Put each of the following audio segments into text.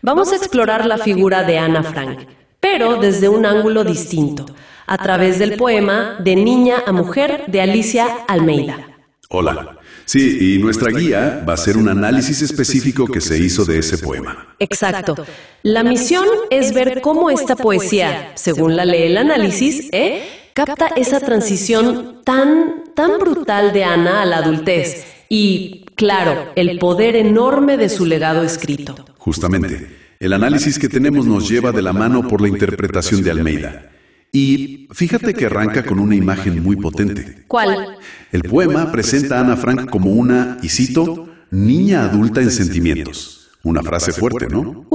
Vamos a explorar la figura de Ana Frank, pero desde un ángulo distinto, a través del poema De niña a mujer de Alicia Almeida. Hola. Sí, y nuestra guía va a ser un análisis específico que se hizo de ese poema. Exacto. La misión es ver cómo esta poesía, según la lee el análisis, capta esa transición tan brutal de Ana a la adultez y, claro, el poder enorme de su legado escrito. Justamente, el análisis que tenemos nos lleva de la mano por la interpretación de Almeida. Y fíjate que arranca con una imagen muy potente. ¿Cuál? El poema presenta a Ana Frank como una, y cito, niña adulta en sentimientos. Una frase fuerte, ¿no?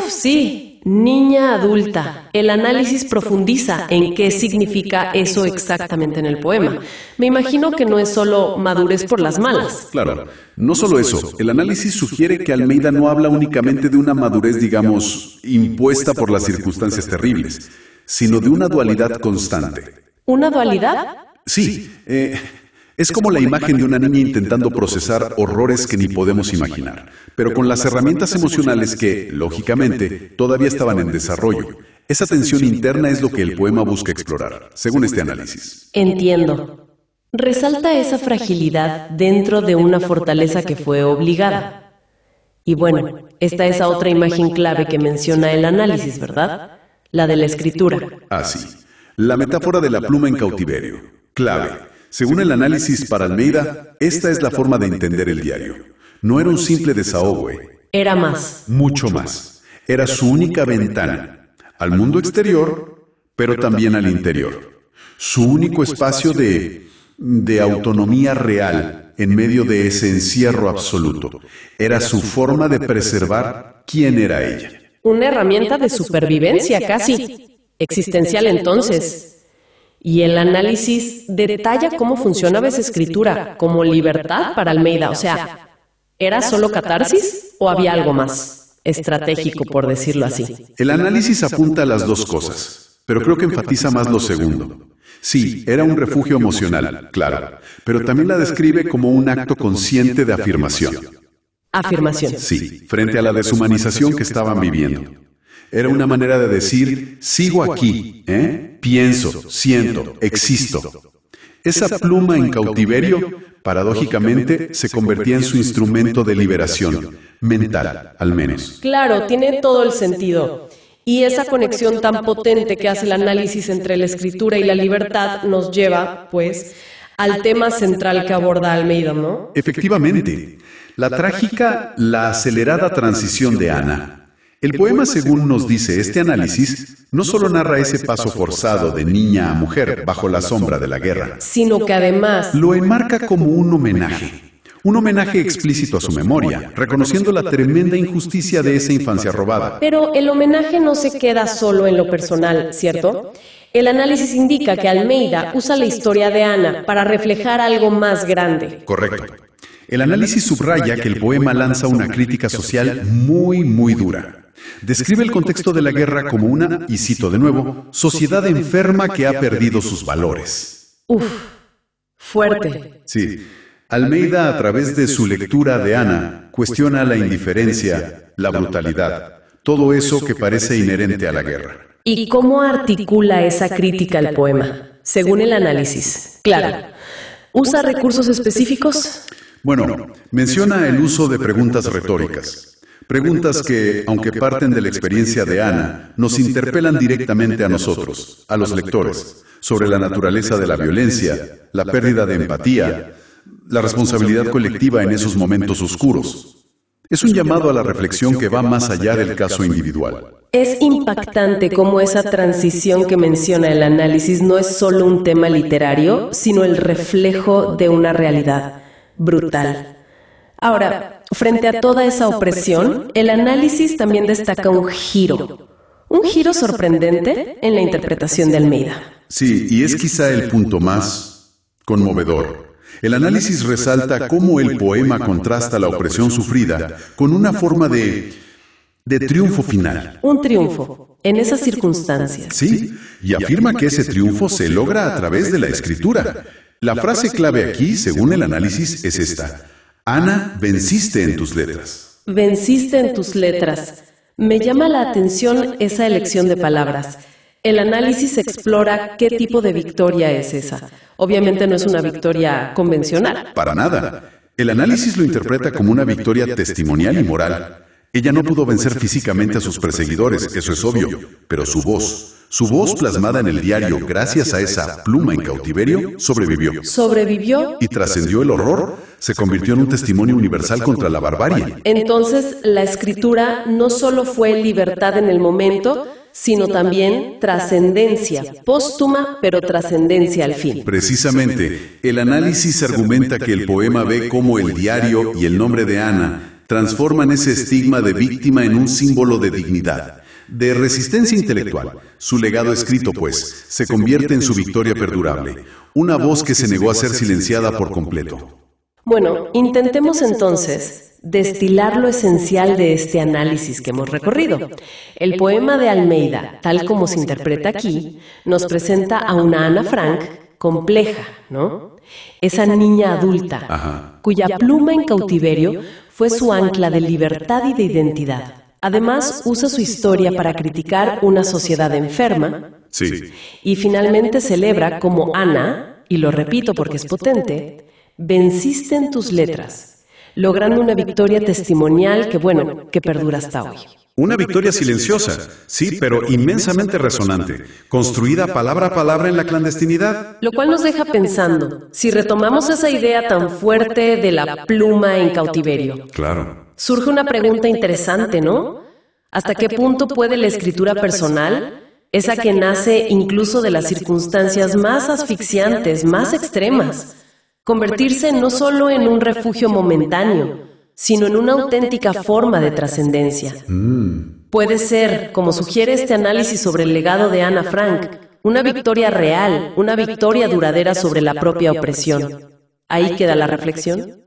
Sí, niña adulta. El análisis profundiza en qué significa eso exactamente en el poema. Me imagino que no es solo madurez por las malas. Claro, no solo eso. El análisis sugiere que Almeida no habla únicamente de una madurez, digamos, impuesta por las circunstancias terribles, sino de una dualidad constante. ¿Una dualidad? Sí, es como la imagen de una niña intentando procesar horrores que ni podemos imaginar, pero con las herramientas emocionales que, lógicamente, todavía estaban en desarrollo. Esa tensión interna es lo que el poema busca explorar, según este análisis. Entiendo. Resalta esa fragilidad dentro de una fortaleza que fue obligada. Y bueno, esta es otra imagen clave que menciona el análisis, ¿verdad? La de la escritura. Así. La metáfora de la pluma en cautiverio. Clave. Según el análisis para Almeida, esta es la forma de entender el diario. No era un simple desahogo. Era más. Mucho más. Era su única ventana. Al mundo exterior, pero también al interior. Su único espacio de autonomía real en medio de ese encierro absoluto. Era su forma de preservar quién era ella. Una herramienta de supervivencia casi, existencial entonces. Y el análisis detalla cómo funcionaba esa escritura como libertad para Almeida. O sea, ¿era solo catarsis o había algo más estratégico, por decirlo así? El análisis apunta a las dos cosas, pero creo que enfatiza más lo segundo. Sí, era un refugio emocional, claro, pero también la describe como un acto consciente de afirmación. Afirmación. Sí, frente a la deshumanización que estaban viviendo. Era una manera de decir, sigo aquí, pienso, siento, existo. Esa pluma en cautiverio, paradójicamente, se convertía en su instrumento de liberación, mental, al menos. Claro, tiene todo el sentido. Y esa conexión tan potente que hace el análisis entre la escritura y la libertad nos lleva, pues, al tema central que aborda Almeida, ¿no? Efectivamente. La trágica, la acelerada transición de Ana. El poema, según nos dice este análisis, no solo narra ese paso forzado de niña a mujer bajo la sombra de la guerra, sino que además lo enmarca como un homenaje explícito a su memoria, reconociendo la tremenda injusticia de esa infancia robada. Pero el homenaje no se queda solo en lo personal, ¿cierto? El análisis indica que Almeida usa la historia de Ana para reflejar algo más grande. Correcto. El análisis subraya que el poema lanza una crítica social muy dura. Describe el contexto de la guerra como una, y cito de nuevo, sociedad enferma que ha perdido sus valores. Fuerte. Sí. Almeida, a través de su lectura de Ana, cuestiona la indiferencia, la brutalidad, todo eso que parece inherente a la guerra. ¿Y cómo articula esa crítica el poema? Según el análisis. Claro. ¿Usa recursos específicos? Bueno, menciona el uso de preguntas retóricas. Preguntas que, aunque parten de la experiencia de Ana, nos interpelan directamente a nosotros, a los lectores, sobre la naturaleza de la violencia, la pérdida de empatía, la responsabilidad colectiva en esos momentos oscuros. Es un llamado a la reflexión que va más allá del caso individual. Es impactante cómo esa transición que menciona el análisis no es solo un tema literario, sino el reflejo de una realidad brutal. Ahora, frente a toda esa opresión, el análisis también destaca un giro sorprendente en la interpretación de Almeida. Sí, y es quizá el punto más conmovedor. El análisis resalta cómo el poema contrasta la opresión sufrida con una forma de triunfo final. Un triunfo en esas circunstancias. Sí, y afirma que ese triunfo se logra a través de la escritura. La frase clave aquí, según el análisis, es esta: Ana, venciste en tus letras. Venciste en tus letras. Me llama la atención esa elección de palabras. El análisis explora qué tipo de victoria es esa. Obviamente no es una victoria convencional. Para nada. El análisis lo interpreta como una victoria testimonial y moral. Ella no pudo vencer físicamente a sus perseguidores, eso es obvio, pero su voz plasmada en el diario gracias a esa pluma en cautiverio, sobrevivió. ¿Sobrevivió? Y trascendió el horror, se convirtió en un testimonio universal contra la barbarie. Entonces, la escritura no solo fue libertad en el momento, sino también trascendencia, póstuma, pero trascendencia al fin. Precisamente, el análisis argumenta que el poema ve cómo el diario y el nombre de Ana transforman ese estigma de víctima en un símbolo de dignidad, de resistencia intelectual. Su legado escrito, pues, se convierte en su victoria perdurable, una voz que se negó a ser silenciada por completo. Bueno, intentemos entonces destilar lo esencial de este análisis que hemos recorrido. El poema de Almeida, tal como se interpreta aquí, nos presenta a una Ana Frank compleja, ¿no? Esa niña adulta, cuya pluma en cautiverio fue su ancla de libertad y de identidad. Además, usa su historia para criticar una sociedad enferma. Sí. Y finalmente celebra como Ana, y lo repito porque es potente, venciste en tus letras, logrando una victoria testimonial que perdura hasta hoy. Una victoria silenciosa, sí, pero inmensamente resonante, construida palabra a palabra en la clandestinidad. Lo cual nos deja pensando, si retomamos esa idea tan fuerte de la pluma en cautiverio. Claro. Surge una pregunta interesante, ¿no? ¿Hasta qué punto puede la escritura personal, esa que nace incluso de las circunstancias más asfixiantes, más extremas, convertirse no solo en un refugio momentáneo, sino en una auténtica forma de trascendencia? Puede ser, como sugiere este análisis sobre el legado de Ana Frank, una victoria real, una victoria duradera sobre la propia opresión. Ahí queda la reflexión.